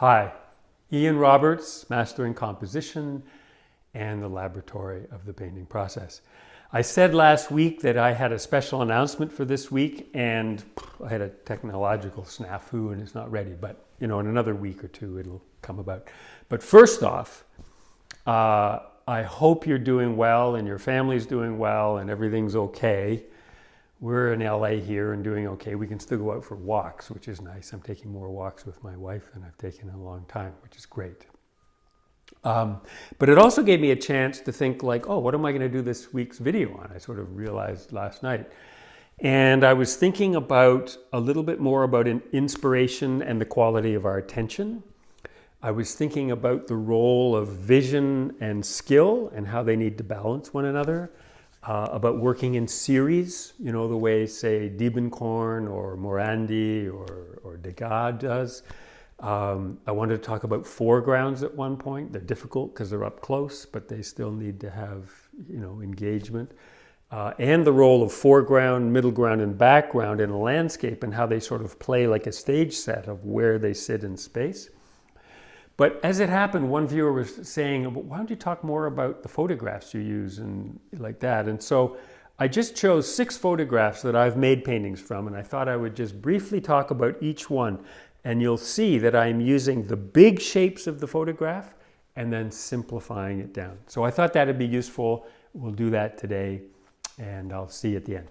Hi, Ian Roberts, Mastering Composition and the Laboratory of the Painting Process. I said last week that I had a special announcement for this week, and I had a technological snafu and it's not ready, but in another week or two it'll come about. But first off, I hope you're doing well and your family's doing well and everything's okay. We're in LA here and doing okay. We can still go out for walks, which is nice. I'm taking more walks with my wife than I've taken in a long time, which is great. But it also gave me a chance to think like, oh, what am I going to do this week's video on? I sort of realized last night. And I was thinking about a little bit more about inspiration and the quality of our attention. I was thinking about the role of vision and skill and how they need to balance one another. About working in series, the way, say, Diebenkorn or Morandi or Degas does. I wanted to talk about foregrounds at one point. They're difficult because they're up close, but they still need to have, engagement. And the role of foreground, middle ground, and background in a landscape and how they sort of play like a stage set of where they sit in space. But as it happened, one viewer was saying, why don't you talk more about the photographs you use and like that? And so I just chose 6 photographs that I've made paintings from, and I thought I would just briefly talk about each one. And you'll see that I'm using the big shapes of the photograph and then simplifying it down. So I thought that'd be useful. We'll do that today, and I'll see you at the end.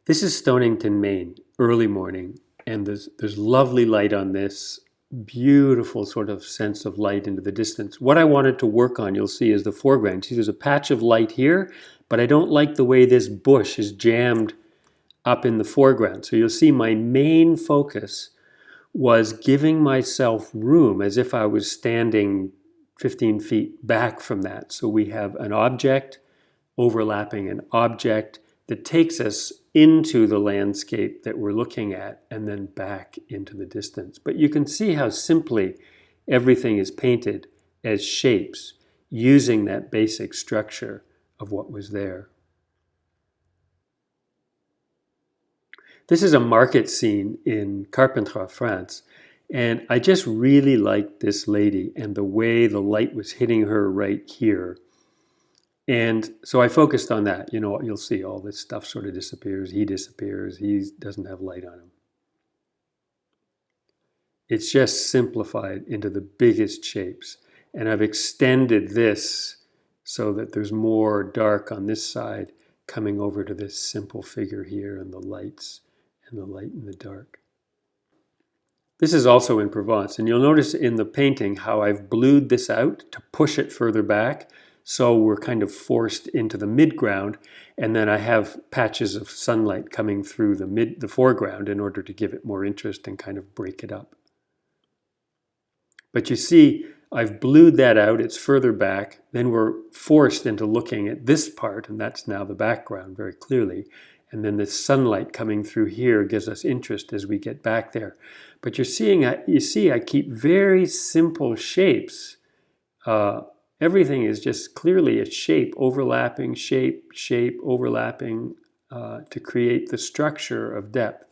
This is Stonington, Maine, early morning. And there's lovely light on this, beautiful sort of sense of light into the distance. What I wanted to work on, you'll see, is the foreground. See, there's a patch of light here, but I don't like the way this bush is jammed up in the foreground. So you'll see my main focus was giving myself room as if I was standing 15 feet back from that. So we have an object overlapping an object that takes us into the landscape that we're looking at and then back into the distance. But you can see how simply everything is painted as shapes using that basic structure of what was there. This is a market scene in Carpentras, France, and I just really liked this lady and the way the light was hitting her right here. And so I focused on that. You'll see all this stuff sort of disappears. He disappears. He doesn't have light on him. It's just simplified into the biggest shapes. And I've extended this so that there's more dark on this side coming over to this simple figure here and the lights and the light and the dark. This is also in Provence. And you'll notice in the painting how I've blued this out to push it further back. So we're kind of forced into the midground, and then I have patches of sunlight coming through the foreground in order to give it more interest and kind of break it up. But you see, I've blued that out, it's further back, then we're forced into looking at this part, and that's now the background very clearly. And then the sunlight coming through here gives us interest as we get back there. But you see I keep very simple shapes. Everything is just clearly a shape, overlapping, shape, overlapping to create the structure of depth.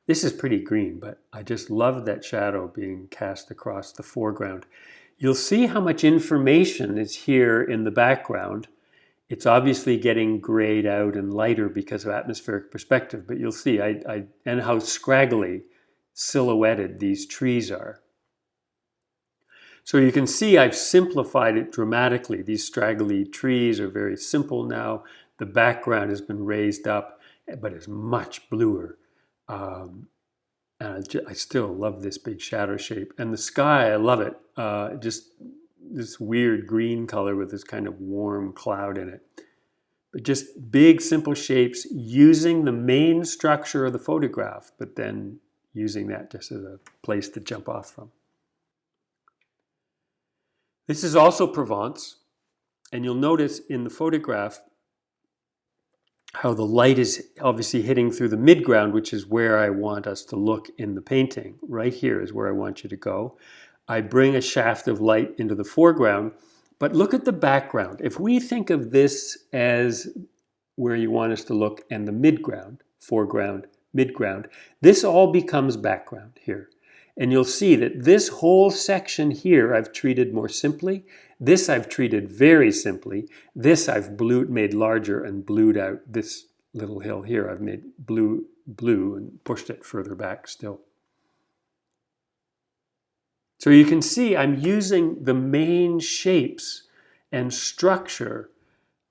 This is pretty green, but I just love that shadow being cast across the foreground. You'll see how much information is here in the background. It's obviously getting grayed out and lighter because of atmospheric perspective, but you'll see and how scraggly silhouetted these trees are. So you can see I've simplified it dramatically. These straggly trees are very simple now. The background has been raised up, but it's much bluer. And I still love this big shadow shape. And the sky, I love it. Just this weird green color with this kind of warm cloud in it. But just big, simple shapes using the main structure of the photograph, but then using that just as a place to jump off from. This is also Provence, and you'll notice in the photograph how the light is obviously hitting through the midground, which is where I want us to look in the painting. Right here is where I want you to go. I bring a shaft of light into the foreground, but look at the background. If we think of this as where you want us to look and the midground, foreground, midground, this all becomes background here. And you'll see that this whole section here I've treated more simply. This I've treated very simply. This I've made larger and blued out. This little hill here I've made blue and pushed it further back still. So you can see I'm using the main shapes and structure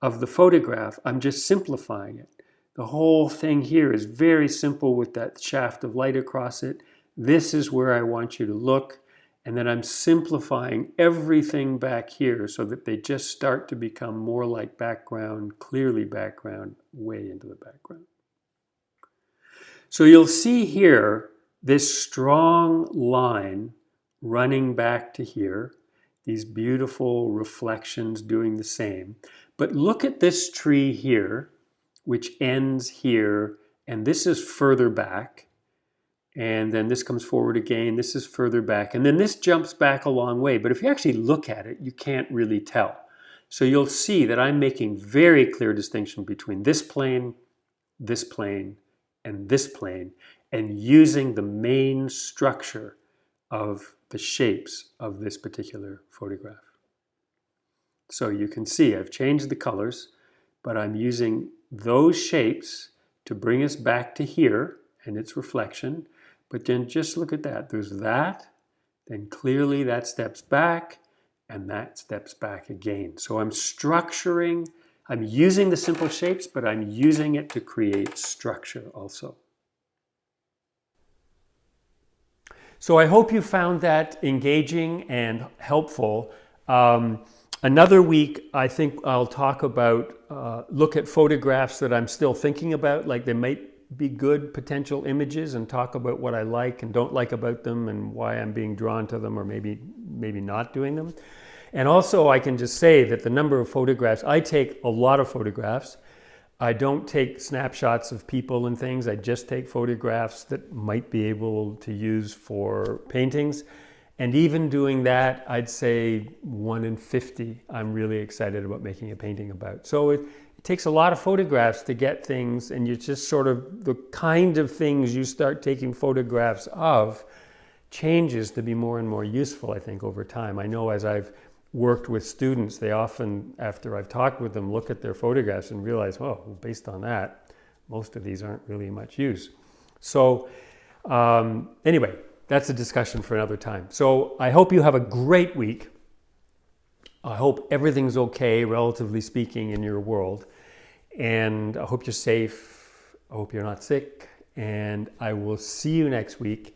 of the photograph. I'm just simplifying it. The whole thing here is very simple with that shaft of light across it. This is where I want you to look. And then I'm simplifying everything back here so that they just start to become more like background, clearly background, way into the background. So you'll see here this strong line running back to here, these beautiful reflections doing the same. But look at this tree here, which ends here, and this is further back. And then this comes forward again, this is further back, and then this jumps back a long way. But if you actually look at it, you can't really tell. So you'll see that I'm making very clear distinction between this plane, and this plane, and using the main structure of the shapes of this particular photograph. So you can see I've changed the colors, but I'm using those shapes to bring us back to here and its reflection. But then just look at that. There's that, then clearly that steps back, and that steps back again. So I'm structuring, I'm using the simple shapes, but I'm using it to create structure also. So I hope you found that engaging and helpful. Another week, I think I'll talk about, look at photographs that I'm still thinking about, like they might be good potential images, and talk about what I like and don't like about them and why I'm being drawn to them, or maybe not doing them. And also I can just say that the number of photographs, I take a lot of photographs. I don't take snapshots of people and things. I just take photographs that might be able to use for paintings. And even doing that, I'd say 1 in 50, I'm really excited about making a painting about. So it takes a lot of photographs to get things, and you just sort of, the kind of things you start taking photographs of changes to be more and more useful, I think, over time. I know as I've worked with students, they often, after I've talked with them, look at their photographs and realize, well, based on that, most of these aren't really much use. So anyway, that's a discussion for another time. So I hope you have a great week. I hope everything's okay, relatively speaking, in your world. And I hope you're safe. I hope you're not sick. And I will see you next week.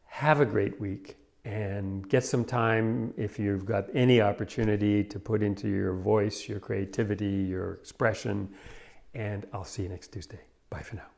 Have a great week. And get some time, if you've got any opportunity, to put into your voice, your creativity, your expression. And I'll see you next Tuesday. Bye for now.